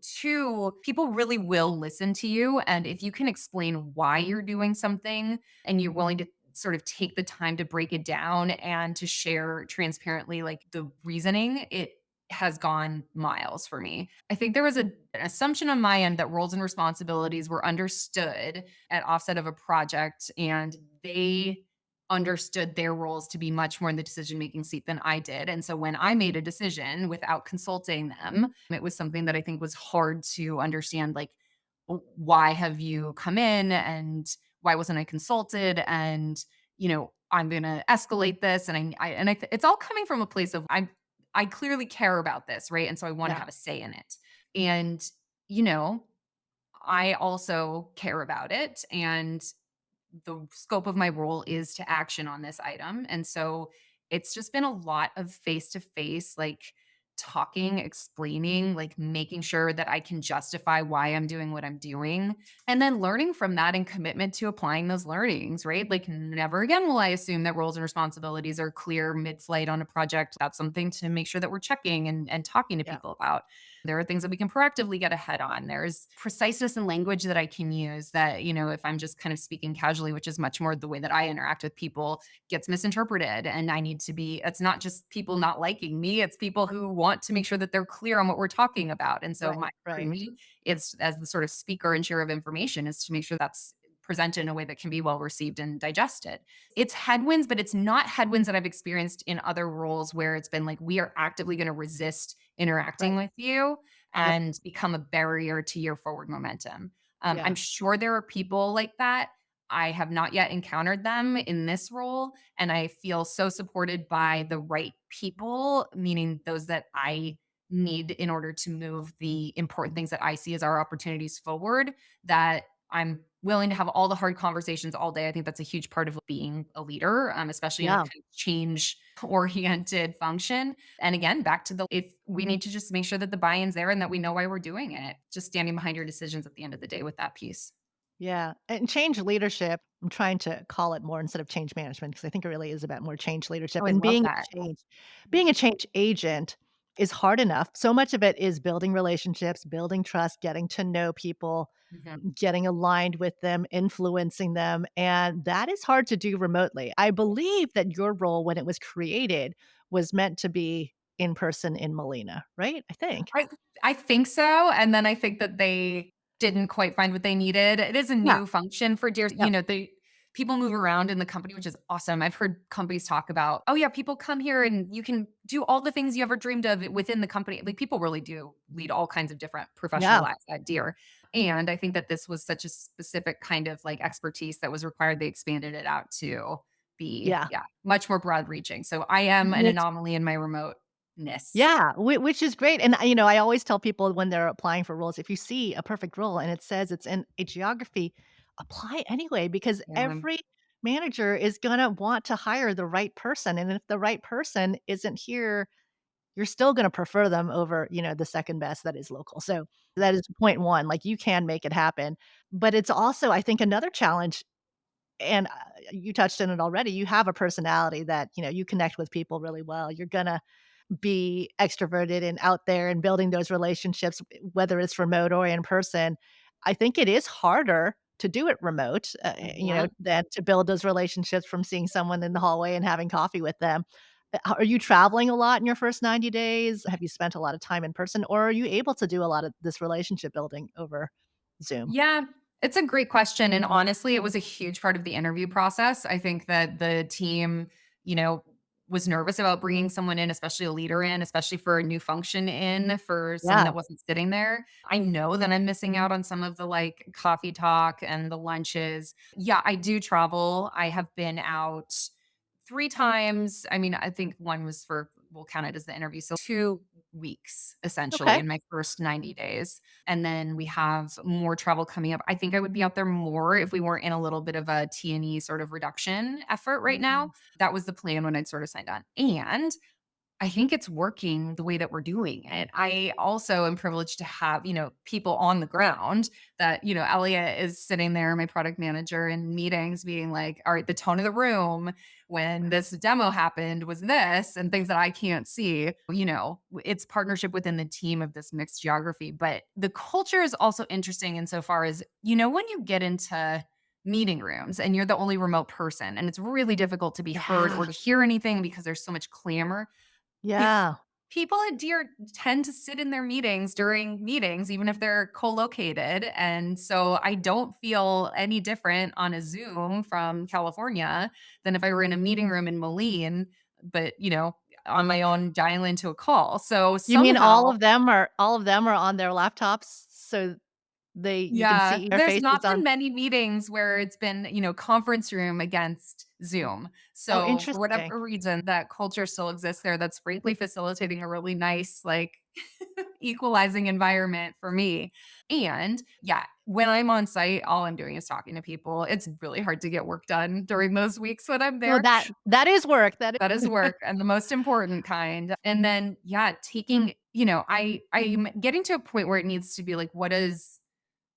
Speaker 2: two, people really will listen to you. And if you can explain why you're doing something and you're willing to sort of take the time to break it down and to share transparently like the reasoning, it has gone miles for me. I think there was an assumption on my end that roles and responsibilities were understood at offset of a project, and they understood their roles to be much more in the decision making seat than I did. And so when I made a decision without consulting them, it was something that I think was hard to understand. Like, why have you come in and why wasn't I consulted? And, I'm going to escalate this. It's all coming from a place of I clearly care about this, right? And so I want to
Speaker 1: yeah,
Speaker 2: have a say in it. And, you know, I also care about it. And the scope of my role is to action on this item. And so it's just been a lot of face to face, like talking, explaining, like making sure that I can justify why I'm doing what I'm doing. And then learning from that and commitment to applying those learnings, right? Like, never again will I assume that roles and responsibilities are clear mid flight on a project. That's something to make sure that we're checking and talking to
Speaker 1: yeah,
Speaker 2: people about. There are things that we can proactively get ahead on. There's preciseness in language that I can use that, if I'm just kind of speaking casually, which is much more the way that I interact with people, gets misinterpreted. And I need to be, it's not just people not liking me, it's people who want to make sure that they're clear on what we're talking about. And so,
Speaker 1: right,
Speaker 2: for
Speaker 1: right.
Speaker 2: me, it's as the sort of speaker and share of information is to make sure that's presented in a way that can be well received and digested. It's headwinds, but it's not headwinds that I've experienced in other roles where it's been like, we are actively going to resist interacting
Speaker 1: Right,
Speaker 2: with you
Speaker 1: yep,
Speaker 2: and become a barrier to your forward momentum. I'm
Speaker 1: yeah,
Speaker 2: sure there are people like that. I have not yet encountered them in this role. And I feel so supported by the right people, meaning those that I need in order to move the important things that I see as our opportunities forward, that I'm willing to have all the hard conversations all day. I think that's a huge part of being a leader, especially in a
Speaker 1: yeah.
Speaker 2: kind of change oriented function. And again, back to the if we need to just make sure that the buy-in's there and that we know why we're doing it. Just standing behind your decisions at the end of the day with that piece.
Speaker 1: Yeah, and change leadership, I'm trying to call it more instead of change management because I think it really is about more change leadership,
Speaker 2: Oh, I
Speaker 1: and
Speaker 2: love that.
Speaker 1: being a change agent is hard enough. So much of it is building relationships, building trust, getting to know people,
Speaker 2: Mhm.
Speaker 1: getting aligned with them, influencing them, and that is hard to do remotely. I believe that your role when it was created was meant to be in person in Molina, right? I think.
Speaker 2: I I think so, and then I think that they didn't quite find what they needed. It is a
Speaker 1: Yeah,
Speaker 2: new function for Deere.
Speaker 1: yep,
Speaker 2: They people move around in the company, which is awesome. I've heard companies talk about, "Oh, yeah, people come here and you can do all the things you ever dreamed of within the company." Like, people really do lead all kinds of different professional
Speaker 1: yeah,
Speaker 2: lives at Deere, and I think that this was such a specific kind of, like, expertise that was required. They expanded it out to be,
Speaker 1: Yeah.
Speaker 2: yeah, much more broad reaching. So I am an
Speaker 1: Which
Speaker 2: anomaly in my remoteness.
Speaker 1: Yeah, which is great, and, I always tell people when they're applying for roles, if you see a perfect role and it says it's in a geography, apply anyway because
Speaker 2: Yeah.
Speaker 1: every manager is gonna want to hire the right person, and if the right person isn't here, you're still gonna prefer them over, the second best that is local, so that is point 1, like, you can make it happen, but it's also, I think, another challenge, and, you touched on it already, you have a personality that, you connect with people really well, you're gonna be extroverted and out there and building those relationships, whether it's remote or in person. I think it is harder to do it remote,
Speaker 2: Mhm.
Speaker 1: than to build those relationships from seeing someone in the hallway and having coffee with them. Are you traveling a lot in your first 90 days? Have you spent a lot of time in person, or are you able to do a lot of this relationship building over Zoom?
Speaker 2: Yeah, it's a great question. And honestly, it was a huge part of the interview process. I think that the team, you know, was nervous about bringing someone in, especially a leader in, especially for a new function in for someone
Speaker 1: Yeah.
Speaker 2: that wasn't sitting there. I know that I'm missing out on some of the like coffee talk and the lunches. Yeah, I do travel. I have been out 3 times. I mean, I think one was for we'll count it as the interview. So 2 weeks essentially
Speaker 1: Okay.
Speaker 2: in my first 90 days. And then we have more travel coming up. I think I would be out there more if we weren't in a little bit of a T&E sort of reduction effort right now. That was the plan when I'd sort of signed on. And I think it's working the way that we're doing it. I also am privileged to have, people on the ground that, Elliot is sitting there, my product manager in meetings being like, all right, the tone of the room when this demo happened was this and things that I can't see. It's partnership within the team of this mixed geography. But the culture is also interesting insofar as, when you get into meeting rooms and you're the only remote person and it's really difficult to be heard
Speaker 1: Yeah.
Speaker 2: or to hear anything because there's so much clamor.
Speaker 1: Yeah.
Speaker 2: People at Deere tend to sit in their meetings during meetings, even if they're co-located. And so I don't feel any different on a Zoom from California than if I were in a meeting room in Moline, but on my own dial into a call. So
Speaker 1: You mean
Speaker 2: somehow,
Speaker 1: all of them are on their laptops so you can
Speaker 2: yeah,
Speaker 1: see their
Speaker 2: there's
Speaker 1: faces
Speaker 2: not
Speaker 1: on.
Speaker 2: been many meetings where it's been, conference room against Zoom.
Speaker 1: Oh,
Speaker 2: So for
Speaker 1: interesting.
Speaker 2: whatever reason, that culture still exists there. That's frankly facilitating a really nice, like equalizing environment for me. And yeah, when I'm on site, all I'm doing is talking to people. It's really hard to get work done during those weeks when I'm
Speaker 1: No,
Speaker 2: there.
Speaker 1: that is work, that
Speaker 2: That is
Speaker 1: is.
Speaker 2: work and the most important kind. And then, yeah, taking, I'm getting to a point where it needs to be like, what does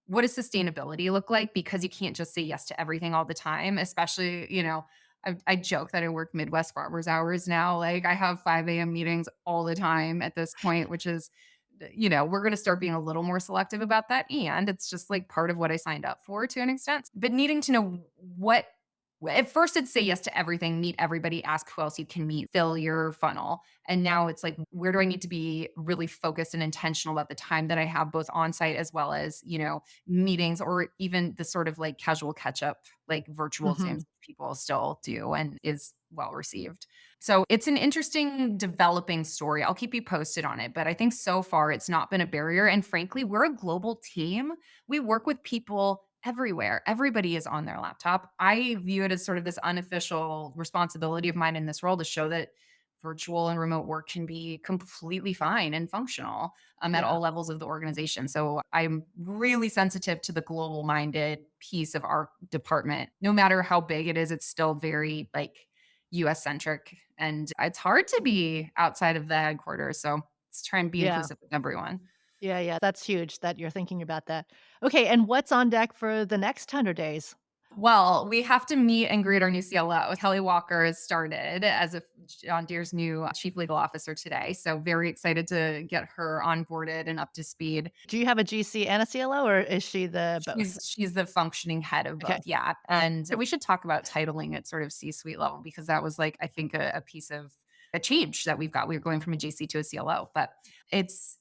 Speaker 2: sustainability look like? Because you can't just say yes to everything all the time, especially, I joke that I work Midwest farmers hours now. Like I have 5 a.m. meetings all the time at this point, which is, we're going to start being a little more selective about that. And it's just like part of what I signed up for to an extent, but needing to know at first it's say yes to everything, meet everybody, ask who else you can meet, fill your funnel. And now it's like, where do I need to be really focused and intentional about the time that I have both on site as well as, meetings or even the sort of like casual catch up, like virtual Zooms
Speaker 1: Mhm.
Speaker 2: people still do and is well received. So it's an interesting developing story. I'll keep you posted on it, but I think so far it's not been a barrier. And frankly, we're a global team. We work with people everywhere. Everybody is on their laptop. I view it as sort of this unofficial responsibility of mine in this role to show that virtual and remote work can be completely fine and functional at
Speaker 1: Yeah.
Speaker 2: all levels of the organization. So I'm really sensitive to the global minded piece of our department. No matter how big it is, it's still very like US centric. And it's hard to be outside of the headquarters. So let's try and be
Speaker 1: Yeah.
Speaker 2: inclusive with everyone.
Speaker 1: Yeah, yeah, that's huge that you're thinking about that. Okay, and what's on deck for the next 100 days?
Speaker 2: Well, we have to meet and greet our new CLO. Kelly Walker has started as a John Deere's new chief legal officer today. So very excited to get her onboarded and up to speed.
Speaker 1: Do you have a GC and a CLO, or is she the both?
Speaker 2: She's the functioning head of
Speaker 1: Okay.
Speaker 2: both. Yeah. And we should talk about titling at sort of C-suite level because that was like, I think a piece of a change that we've got. We were going from a GC to a CLO, but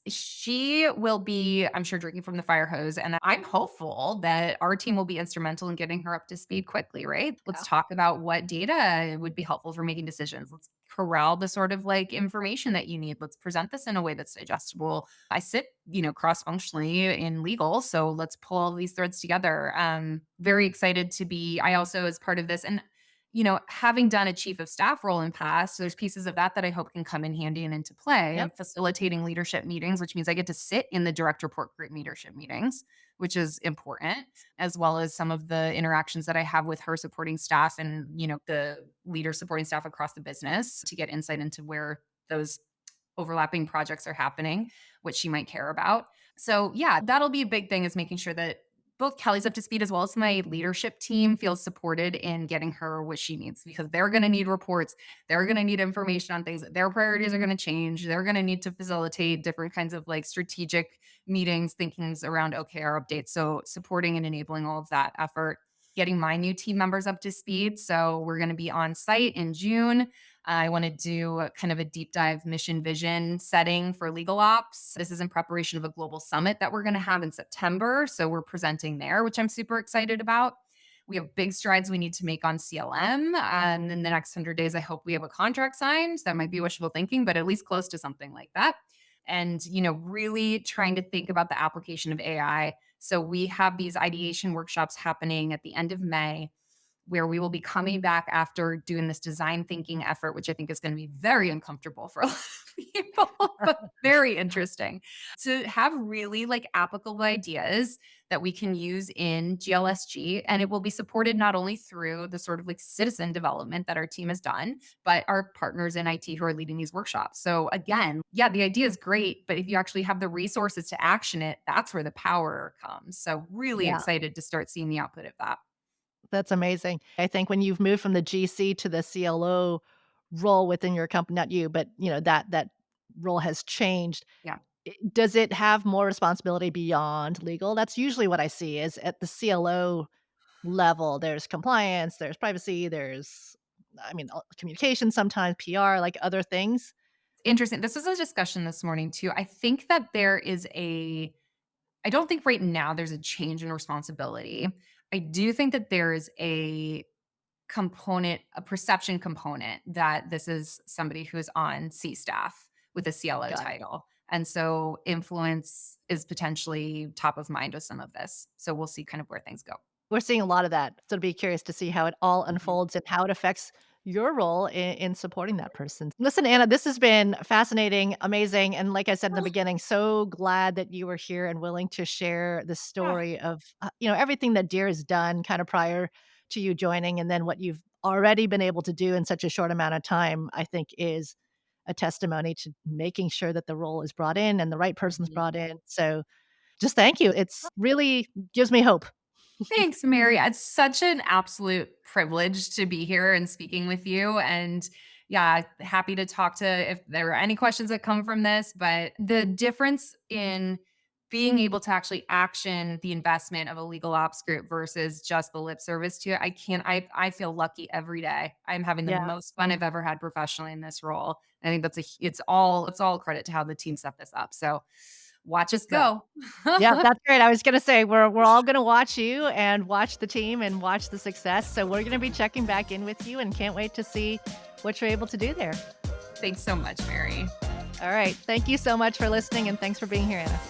Speaker 2: she will be, I'm sure, drinking from the fire hose. And I'm hopeful that our team will be instrumental in getting her up to speed quickly, right? Let's
Speaker 1: Yeah.
Speaker 2: talk about what data would be helpful for making decisions. Let's corral the sort of like information that you need. Let's present this in a way that's digestible. I sit, cross-functionally in legal, so let's pull all these threads together. Very excited to be I also as part of this and having done a chief of staff role in past, there's pieces of that I hope can come in handy and into play. I'm
Speaker 1: Yep.
Speaker 2: facilitating leadership meetings, which means I get to sit in the direct report group leadership meetings, which is important, as well as some of the interactions that I have with her supporting staff and, the leader supporting staff across the business to get insight into where those overlapping projects are happening, what she might care about. So yeah, that'll be a big thing, is making sure that both Kelly's up to speed as well as my leadership team feels supported in getting her what she needs, because they're going to need reports. They're going to need information on things. Their priorities are going to change. They're going to need to facilitate different kinds of like strategic meetings, thinkings around OKR updates. So supporting and enabling all of that effort, getting my new team members up to speed. So we're going to be on site in June. I want to do kind of a deep dive mission vision setting for legal ops. This is in preparation of a global summit that we're going to have in September. So we're presenting there, which I'm super excited about. We have big strides we need to make on CLM. And in the next 100 days, I hope we have a contract signed. That might be wishful thinking, but at least close to something like that. And, really trying to think about the application of AI. So we have these ideation workshops happening at the end of May, where we will be coming back after doing this design thinking effort, which I think is going to be very uncomfortable for a lot of people, but very interesting, to have really like applicable ideas that we can use in GLSG. And it will be supported not only through the sort of like citizen development that our team has done, but our partners in IT who are leading these workshops. So again, yeah, the idea is great, but if you actually have the resources to action it, that's where the power comes. So really
Speaker 1: Yeah.
Speaker 2: excited to start seeing the output of that.
Speaker 1: That's amazing. I think when you've moved from the GC to the CLO role within your company, not you, but that role has changed.
Speaker 2: Yeah.
Speaker 1: Does it have more responsibility beyond legal? That's usually what I see is at the CLO level, there's compliance, there's privacy, there's communication sometimes, PR, like other things.
Speaker 2: Interesting. This was a discussion this morning too. I think that I don't think right now there's a change in responsibility. I do think that there is a perception component that this is somebody who is on C staff with a CLO
Speaker 1: Got it.
Speaker 2: title. And so influence is potentially top of mind with some of this. So we'll see kind of where things go.
Speaker 1: We're seeing a lot of that. So, to be curious to see how it all
Speaker 2: Mhm.
Speaker 1: unfolds and how it affects your role in supporting that person. Listen, Anna, this has been fascinating, amazing, and like I said in the
Speaker 2: Oh,
Speaker 1: beginning, so glad that you were here and willing to share the
Speaker 2: yeah.
Speaker 1: story of, everything that Deere has done kind of prior to you joining, and then what you've already been able to do in such a short amount of time, I think is a testimony to making sure that the role is brought in and the right person's
Speaker 2: Mhm.
Speaker 1: brought in. So, just thank you. It's really gives me hope.
Speaker 2: Thanks, Mary. It's such an absolute privilege to be here and speaking with you. And yeah, happy to talk to if there are any questions that come from this. But the difference in being able to actually action the investment of a legal ops group versus just the lip service to it, I feel lucky every day. I'm having the
Speaker 1: Yeah.
Speaker 2: most fun I've ever had professionally in this role. I think it's all credit to how the team set this up. So watch us
Speaker 1: Right.
Speaker 2: go.
Speaker 1: Yeah, that's great. I was gonna say we're all gonna watch you and watch the team and watch the success. So we're gonna be checking back in with you and can't wait to see what you're able to do there.
Speaker 2: Thanks so much, Mary.
Speaker 1: All right. Thank you so much for listening and thanks for being here, Anna.